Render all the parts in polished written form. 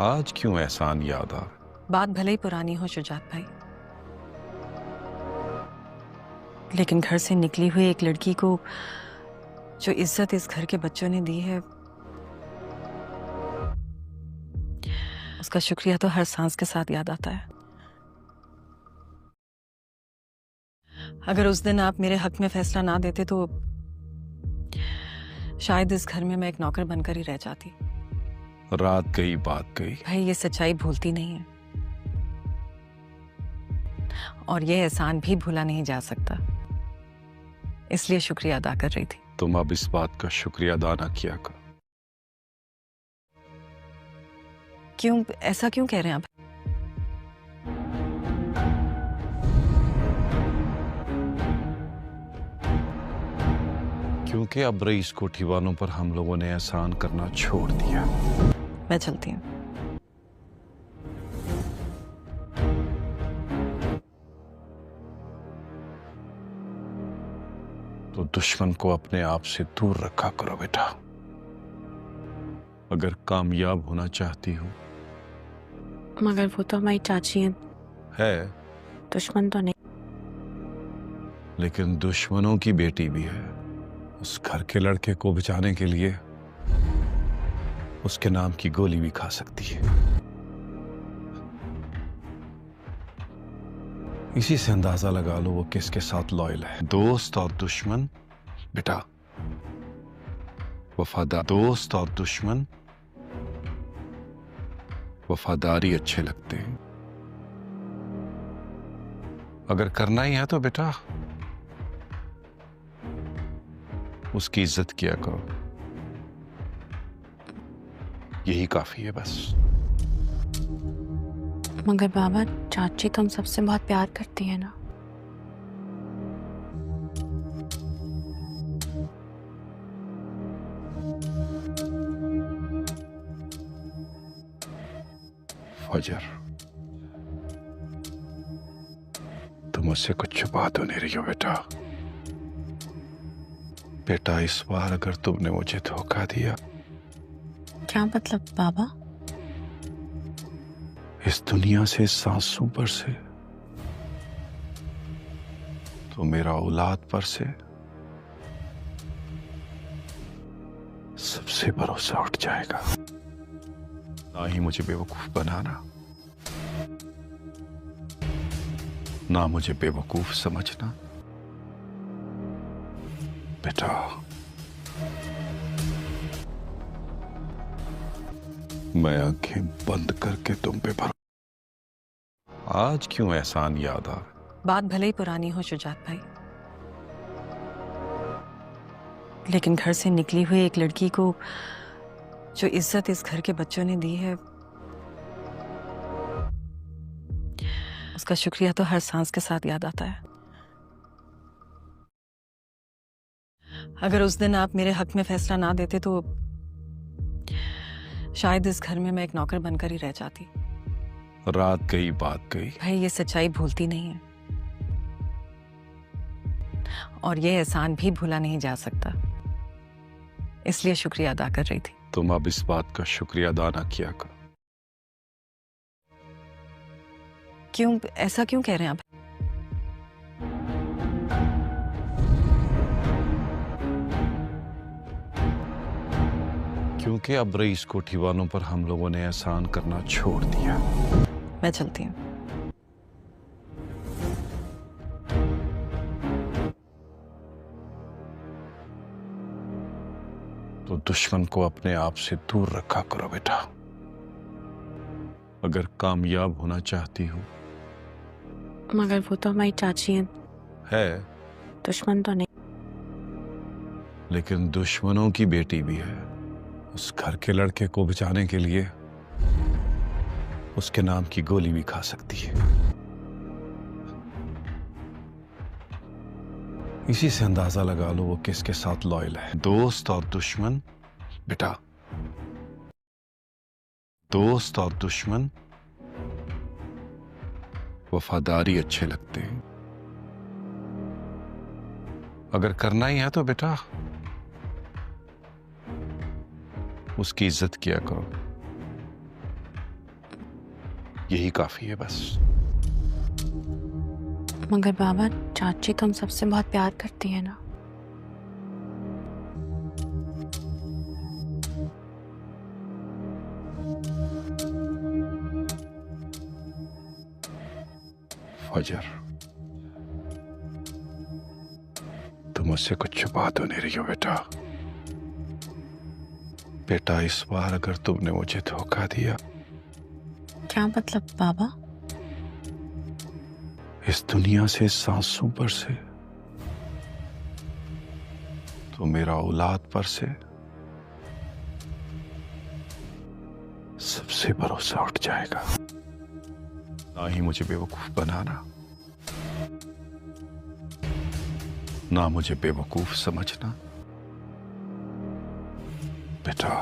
आज क्यों एहसान याद आ? बात भले ही पुरानी हो शुजात भाई, लेकिन घर से निकली हुई एक लड़की को जो इज्जत इस घर के बच्चों ने दी है, उसका शुक्रिया तो हर सांस के साथ याद आता है। अगर उस दिन आप मेरे हक में फैसला ना देते तो शायद इस घर में मैं एक नौकर बनकर ही रह जाती। रात गई बात गई। भाई ये सच्चाई भूलती नहीं है और ये एहसान भी भूला नहीं जा सकता, इसलिए शुक्रिया अदा कर रही थी। तुम अब इस बात का शुक्रिया अदा ना किया करो। क्यों, ऐसा क्यों कह रहे हैं आप? क्योंकि अब रईस कोठी वालों पर हम लोगों ने एहसान करना छोड़ दिया। मैं चलती हूँ। तो दुश्मन को अपने आप से दूर रखा करो बेटा। अगर कामयाब होना चाहती हो। मगर वो तो हमारी चाची है, दुश्मन तो नहीं। लेकिन दुश्मनों की बेटी भी है। उस घर के लड़के को बचाने के लिए उसके नाम की गोली भी खा सकती है। इसी से अंदाजा लगा लो वो किसके साथ लॉयल है। दोस्त और दुश्मन बेटा, वफादार दोस्त और दुश्मन वफादारी अच्छे लगते हैं। अगर करना ही है तो बेटा उसकी इज्जत किया करो, यही काफी है बस। मगर बाबा, चाची तो हम सबसे बहुत प्यार करती है ना। फजर, तुम मुझसे कुछ छुपा तो नहीं रही हो बेटा? बेटा इस बार अगर तुमने मुझे धोखा दिया, क्या मतलब बाबा? इस दुनिया से, सांसों पर से, तो मेरा औलाद पर से सबसे भरोसा उठ जाएगा। ना ही मुझे बेवकूफ बनाना, ना मुझे बेवकूफ समझना बेटा। मैं आंखें बंद करके तुम पे भरोसा। आज क्यों एहसान याद आ? बात भले ही पुरानी हो शुजात भाई, लेकिन घर से निकली हुई एक लड़की को जो इज्जत इस घर के बच्चों ने दी है, उसका शुक्रिया तो हर सांस के साथ याद आता है। अगर उस दिन आप मेरे हक में फैसला ना देते तो शायद इस घर में मैं एक नौकर बनकर ही रह जाती। रात गई बात गई। भाई ये सच्चाई भूलती नहीं है और ये एहसान भी भूला नहीं जा सकता, इसलिए शुक्रिया अदा कर रही थी। तुम अब इस बात का शुक्रिया अदा ना किया करो। क्यों, ऐसा क्यों कह रहे हैं आप? क्योंकि अब रईस कोठी वालों पर हम लोगों ने एहसान करना छोड़ दिया। मैं चलती हूँ। तो दुश्मन को अपने आप से दूर रखा करो बेटा। अगर कामयाब होना चाहती हो। मगर वो तो हमारी चाची है, दुश्मन तो नहीं। लेकिन दुश्मनों की बेटी भी है। उस घर के लड़के को बचाने के लिए उसके नाम की गोली भी खा सकती है। इसी से अंदाजा लगा लो वो किसके साथ लॉयल है। दोस्त और दुश्मन बेटा, दोस्त और दुश्मन वफादारी अच्छे लगते हैं। अगर करना ही है तो बेटा उसकी इज्जत किया करो, यही काफी है बस। मगर बाबा, चाची तो हम सबसे बहुत प्यार करती है ना। फजर, तुम मुझसे कुछ छुपा तो नहीं रही हो बेटा? बेटा, इस बार अगर तुमने मुझे धोखा दिया, क्या मतलब बाबा? इस दुनिया से, सांसों पर से, तो मेरा औलाद पर से सबसे भरोसा उठ जाएगा। ना ही मुझे बेवकूफ बनाना, ना मुझे बेवकूफ समझना। बेटा,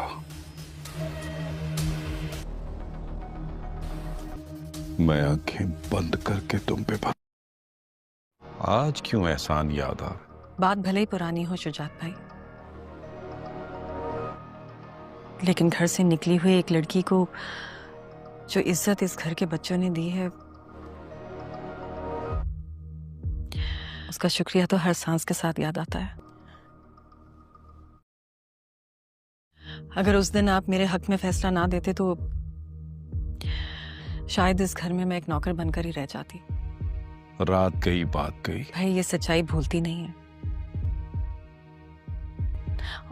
मैं आंखें बंद करके तुम पे आज क्यों एहसान याद आ? बात भले ही पुरानी हो शुजात भाई, लेकिन घर से निकली हुई एक लड़की को जो इज्जत इस घर के बच्चों ने दी है, उसका शुक्रिया तो हर सांस के साथ याद आता है। अगर उस दिन आप मेरे हक में फैसला ना देते तो शायद इस घर में मैं एक नौकर बनकर ही रह जाती। रात गई बात गई। भाई, ये सच्चाई भूलती नहीं है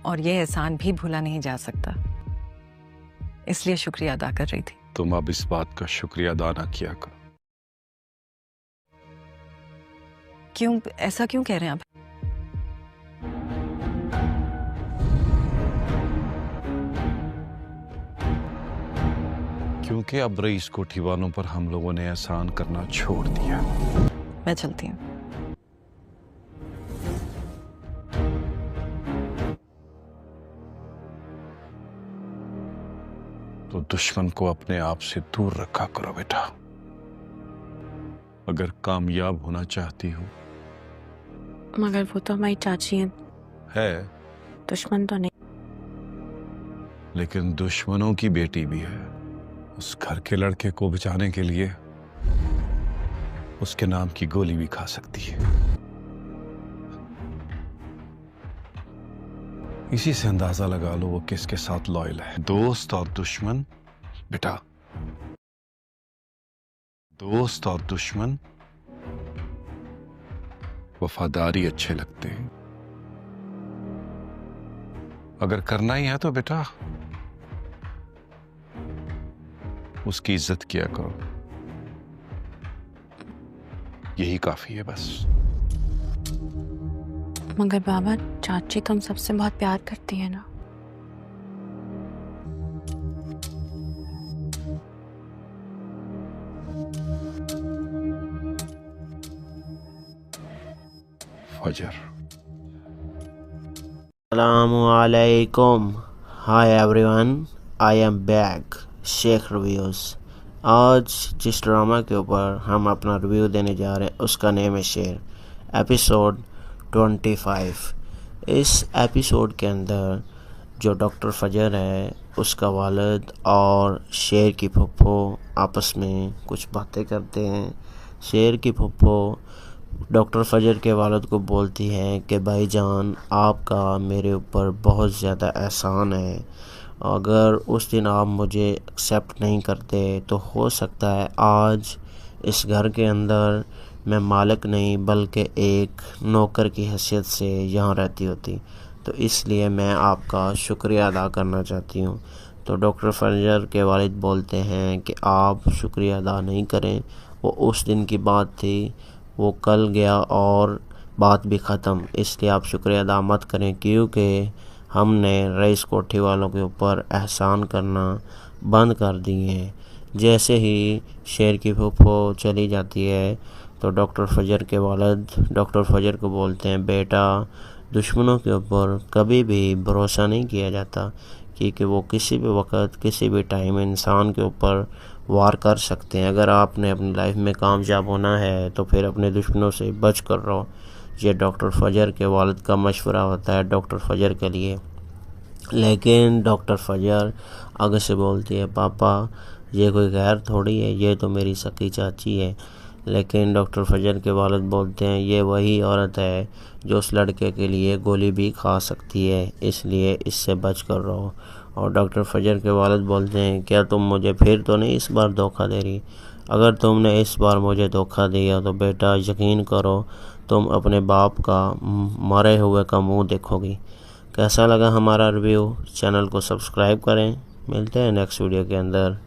और ये एहसान भी भूला नहीं जा सकता, इसलिए शुक्रिया अदा कर रही थी। तुम अब इस बात का शुक्रिया अदा ना किया करो। क्यों, ऐसा क्यों कह रहे हैं आप? क्योंकि अब रईस कोठी वालों पर हम लोगों ने एहसान करना छोड़ दिया। मैं चलती हूँ। तो दुश्मन को अपने आप से दूर रखा करो बेटा। अगर कामयाब होना चाहती हो। मगर वो तो हमारी चाची है, दुश्मन तो नहीं। लेकिन दुश्मनों की बेटी भी है। उस घर के लड़के को बचाने के लिए उसके नाम की गोली भी खा सकती है। इसी से अंदाजा लगा लो वो किसके साथ लॉयल है। दोस्त और दुश्मन बेटा, दोस्त और दुश्मन वफादारी अच्छे लगते हैं। अगर करना ही है तो बेटा उसकी इज्जत किया करो, यही काफी है बस। मगर बाबा, चाची तो हम सबसे बहुत प्यार करती है ना। फजर, Assalamualaikum. Hi everyone, I am back. Sheikh reviews. आज जिस ड्रामा के ऊपर हम अपना रिव्यू देने जा रहे हैं उसका नेम है शेर, एपिसोड 25। इस एपिसोड के अंदर जो डॉक्टर फजर है, उसका वालिद और शेर की फुप्पो आपस में कुछ बातें करते हैं। शेर की फुप्पो डॉक्टर फजर के वालिद को बोलती हैं कि भाईजान, आपका मेरे ऊपर बहुत ज़्यादा एहसान है। अगर उस दिन आप मुझे एक्सेप्ट नहीं करते तो हो सकता है आज इस घर के अंदर मैं मालिक नहीं बल्कि एक नौकर की हैसियत से यहाँ रहती होती। तो इसलिए मैं आपका शुक्रिया अदा करना चाहती हूँ। तो डॉक्टर फजर के वालिद बोलते हैं कि आप शुक्रिया अदा नहीं करें, वो उस दिन की बात थी, वो कल गया और बात भी ख़त्म। इसलिए आप शुक्रिया अदा मत करें, क्योंकि हमने रईस कोठी वालों के ऊपर एहसान करना बंद कर दिए हैं। जैसे ही शेर की फूफो चली जाती है तो डॉक्टर फजर के वालिद डॉक्टर फजर को बोलते हैं, बेटा, दुश्मनों के ऊपर कभी भी भरोसा नहीं किया जाता, क्योंकि वो किसी भी वक्त किसी भी टाइम इंसान के ऊपर वार कर सकते हैं। अगर आपने अपनी लाइफ में कामयाब होना है तो फिर अपने दुश्मनों से बच कर रहो। ये डॉक्टर फजर के वालिद का मशवरा होता है डॉक्टर फजर के लिए। लेकिन डॉक्टर फजर आगे से बोलती है, पापा, ये कोई गैर थोड़ी है, ये तो मेरी सकी चाची है। लेकिन डॉक्टर फजर के वालिद बोलते हैं ये वही औरत है जो उस लड़के के लिए गोली भी खा सकती है, इसलिए इससे बच कर रहो। और डॉक्टर फजर के वालिद बोलते हैं क्या तुम मुझे फिर तो नहीं इस बार धोखा दे रही? अगर तुमने इस बार मुझे धोखा दिया तो बेटा यकीन करो तुम अपने बाप का मरे हुए का मुंह देखोगी। कैसा लगा हमारा रिव्यू? चैनल को सब्सक्राइब करें। मिलते हैं नेक्स्ट वीडियो के अंदर।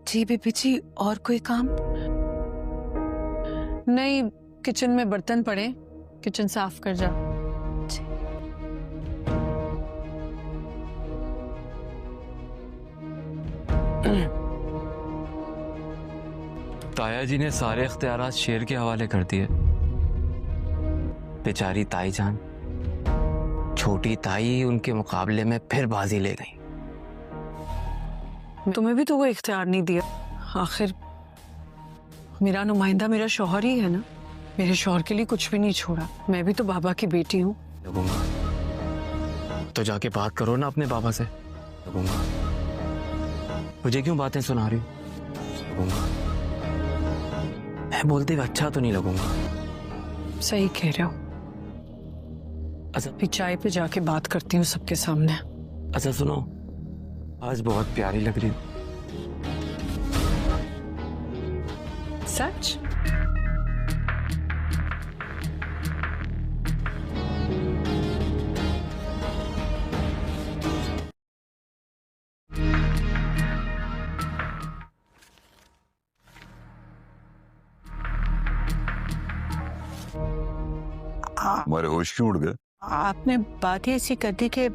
जी बीबी जी, और कोई काम? नहीं, किचन में बर्तन पड़े, किचन साफ कर जा। ताया जी ने सारे इख्तियारात शेर के हवाले कर दिए। बेचारी ताई जान, छोटी ताई उनके मुकाबले में फिर बाजी ले गई। तुम्हें भी तो वो इख्तियार नहीं दिया। आखिर मेरा नुमाइंदा मेरा शौहर ही है ना, मेरे शौहर के लिए कुछ भी नहीं छोड़ा। मैं भी तो बाबा की बेटी हूँ। लगूंगा तो जाके बात करो ना अपने बाबा से। लगूंगा, मुझे क्यों बातें सुना रही हो? लगूंगा, मैं बोलते हुए अच्छा तो नहीं लगूंगा। सही कह रहे हो। अच्छा अभी चाय पे जाके बात करती हूँ सबके सामने। अच्छा सुनो, आज बहुत प्यारी लग रही हो। सच? हमारे होश क्यों उड़ गए? आपने बात ही ऐसी कर दी कि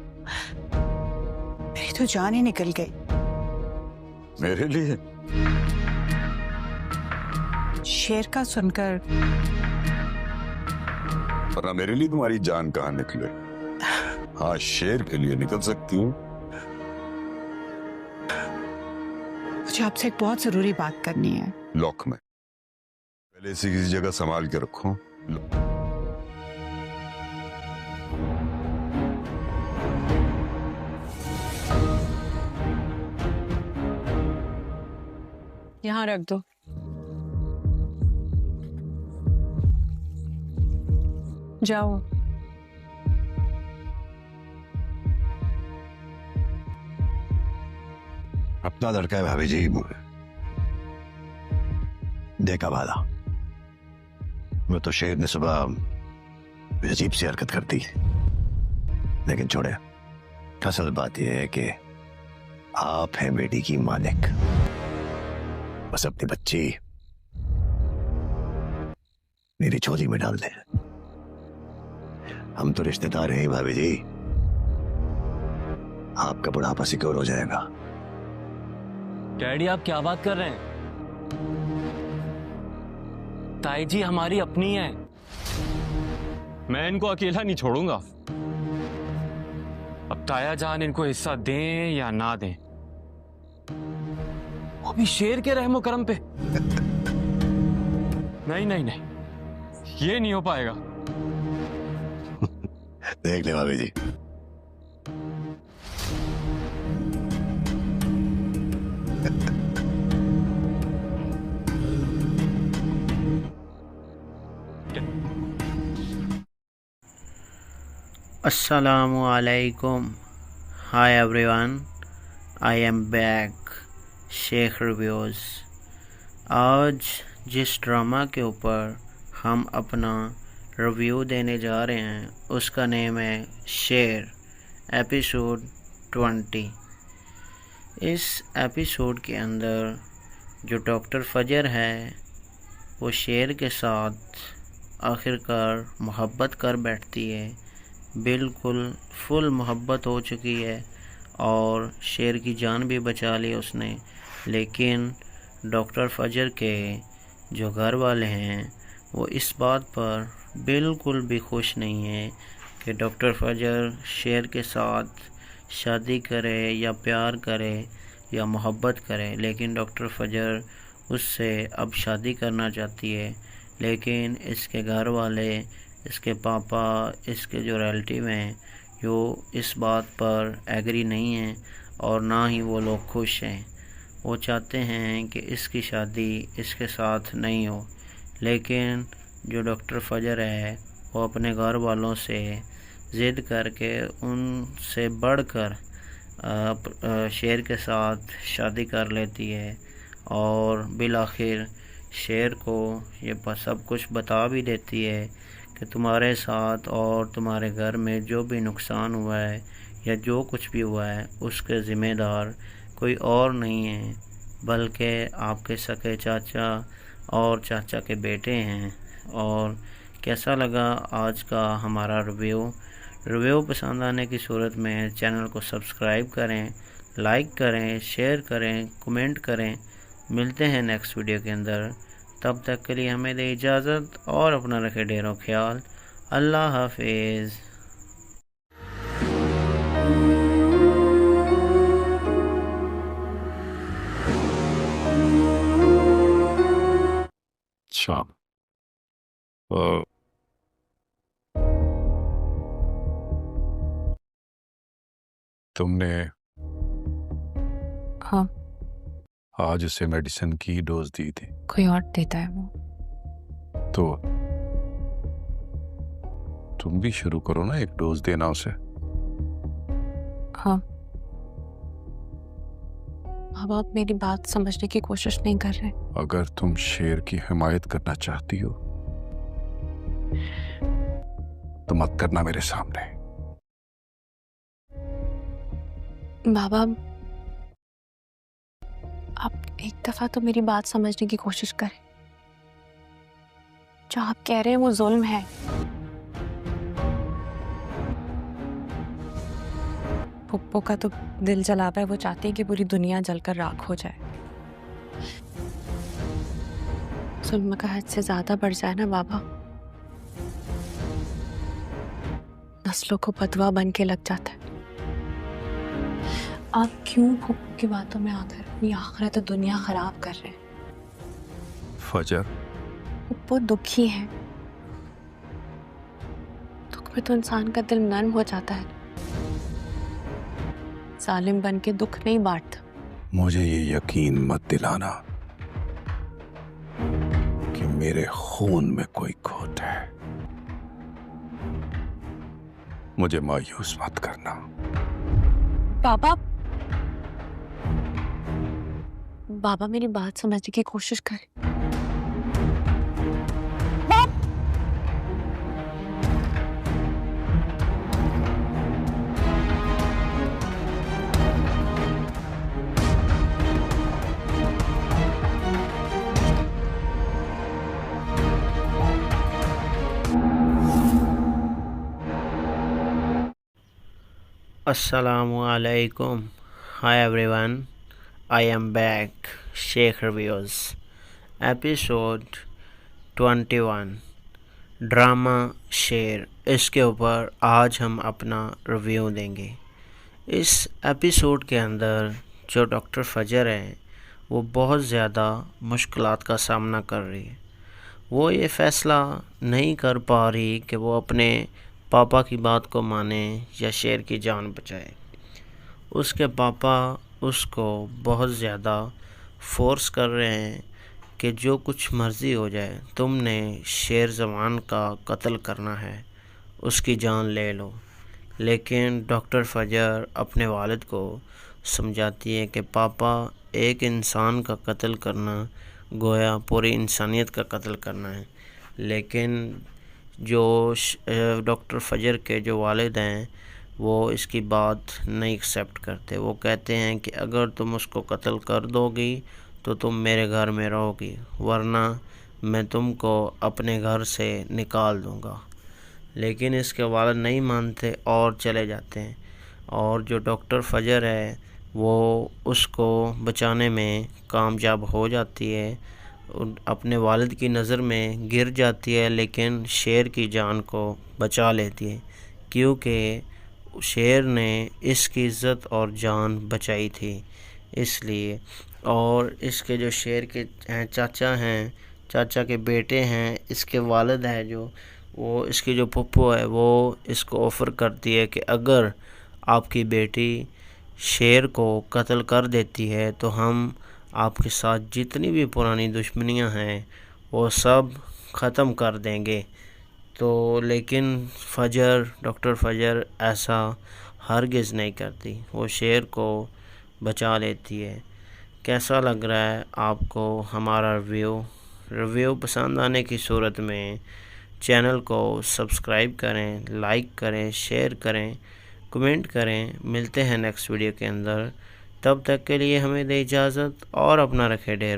मेरी तो जान ही निकल गई। मेरे लिए? शेर का सुनकर। वरना मेरे लिए तुम्हारी जान कहाँ निकले? हाँ, शेर के लिए निकल सकती हूँ। मुझे आपसे एक बहुत जरूरी बात करनी है। लॉक में पहले इसे किसी जगह संभाल के रखो। यहाँ रख दो। जाओ। अपना लड़का है भाभी जी, देखा वाला। वो तो शेर ने सुबह अजीब सी हरकत कर दी, लेकिन छोड़े। असल बात यह है कि आप हैं बेटी की मालिक। बस अपनी बच्ची मेरी झोली में डाल दे। हम तो रिश्तेदार हैं भाभी जी। आपका बुढ़ापा सिक्योर हो जाएगा। डैडी, आप क्या बात कर रहे हैं? ताई जी हमारी अपनी है। मैं इनको अकेला नहीं छोड़ूंगा। अब ताया जान इनको हिस्सा दें या ना दें, वो भी शेर के रहमो करम पे। नहीं नहीं नहीं, ये नहीं हो पाएगा। देख ले भाभी जी। अस्सलामु अलैकुम। Hi everyone, I am back, Sheikh reviews. आज जिस ड्रामा के ऊपर हम अपना रिव्यू देने जा रहे हैं उसका नेम है शेर, एपिसोड 20। इस एपिसोड के अंदर जो डॉक्टर फजर है वो शेर के साथ आखिरकार मोहब्बत कर बैठती है। बिल्कुल फुल मोहब्बत हो चुकी है और शेर की जान भी बचा ली उसने। लेकिन डॉक्टर फजर के जो घर वाले हैं वो इस बात पर बिल्कुल भी खुश नहीं है कि डॉक्टर फजर शेर के साथ शादी करे या प्यार करे या मोहब्बत करे, लेकिन डॉक्टर फजर उससे अब शादी करना चाहती है। लेकिन इसके घर वाले, इसके पापा, इसके जो रिलेटिव हैं, जो इस बात पर एग्री नहीं हैं और ना ही वो लोग खुश हैं। वो चाहते हैं कि इसकी शादी इसके साथ नहीं हो, लेकिन जो डॉक्टर फजर है वो अपने घर वालों से ज़िद करके उनसे बढ़कर शेर के साथ शादी कर लेती है और बिलाखिर शेर को ये सब कुछ बता भी देती है कि तुम्हारे साथ और तुम्हारे घर में जो भी नुकसान हुआ है या जो कुछ भी हुआ है उसके ज़िम्मेदार कोई और नहीं है, बल्कि आपके सगे चाचा और चाचा के बेटे हैं। और कैसा लगा आज का हमारा रिव्यू पसंद आने की सूरत में चैनल को सब्सक्राइब करें, लाइक करें, शेयर करें, कमेंट करें। मिलते हैं नेक्स्ट वीडियो के अंदर, तब तक के लिए हमें दे इजाज़त और अपना रखे ढेरों ख्याल। अल्लाह हाफिज़। अच्छा, तुमने हाँ, आज उसे मेडिसिन की डोज दी थी, कोई और देता है वो। तो तुम भी शुरू करो ना एक डोज देना उसे। हाँ, अब आप मेरी बात समझने की कोशिश नहीं कर रहे। अगर तुम शेर की हिमायत करना चाहती हो तो मत करना मेरे सामने। बाबा, आप एक दफा तो मेरी बात समझने की कोशिश करें। जो आप कह रहे हैं वो जुल्म है। पुप्पो का तो दिल जला है, वो चाहती है कि पूरी दुनिया जलकर राख हो जाए। जुल्म का हद से ज्यादा बढ़ जाए ना बाबा, नस्लों को बदवा बन के लग जाता है। आप क्यों पुप्पो की बातों में आकर ये आखिरत दुनिया खराब कर रहे हैं? फजर, पुप्पो दुखी है। दुख में तो इंसान का दिल नर्म हो जाता है। जालिम बन के दुख नहीं बांटता। मुझे ये यकीन मत दिलाना कि मेरे खून में कोई खोट है। मुझे मायूस मत करना। बाबा, बाबा मेरी बात समझने की कोशिश करें। Assalamualaikum. Hi everyone. I am back. Sheikh Reviews. Episode 21. Drama शेर, इसके ऊपर आज हम अपना रिव्यू देंगे। इस एपिसोड के अंदर जो डॉक्टर फजर है वो बहुत ज़्यादा मुश्किलात का सामना कर रही है। वो ये फ़ैसला नहीं कर पा रही कि वो अपने पापा की बात को माने या शेर की जान बचाए। उसके पापा उसको बहुत ज़्यादा फोर्स कर रहे हैं कि जो कुछ मर्ज़ी हो जाए, तुमने शेर ज़मान का कत्ल करना है, उसकी जान ले लो। लेकिन डॉक्टर फजर अपने वालिद को समझाती है कि पापा, एक इंसान का कत्ल करना गोया पूरी इंसानियत का कत्ल करना है। लेकिन जो डॉक्टर फजर के जो वालिद हैं वो इसकी बात नहीं एक्सेप्ट करते। वो कहते हैं कि अगर तुम उसको कत्ल कर दोगी तो तुम मेरे घर में रहोगी, वरना मैं तुमको अपने घर से निकाल दूंगा। लेकिन इसके वालिद नहीं मानते और चले जाते हैं। और जो डॉक्टर फजर है वो उसको बचाने में कामयाब हो जाती है, अपने वालिद की नज़र में गिर जाती है, लेकिन शेर की जान को बचा लेती है, क्योंकि शेर ने इसकी इज़्ज़त और जान बचाई थी। इसलिए। और इसके जो शेर के चाचा हैं, चाचा के बेटे हैं, इसके वालिद है जो, वो इसकी जो पप्पो है वो इसको ऑफ़र करती है कि अगर आपकी बेटी शेर को कत्ल कर देती है तो हम आपके साथ जितनी भी पुरानी दुश्मनियां हैं वो सब ख़त्म कर देंगे। तो लेकिन डॉक्टर फ़जर ऐसा हरगिज़ नहीं करती, वो शेर को बचा लेती है। कैसा लग रहा है आपको हमारा रिव्यू पसंद आने की सूरत में चैनल को सब्सक्राइब करें, लाइक करें, शेयर करें, कमेंट करें। मिलते हैं नेक्स्ट वीडियो के अंदर, तब तक के लिए हमें दे इजाज़त और अपना रखें ढेर।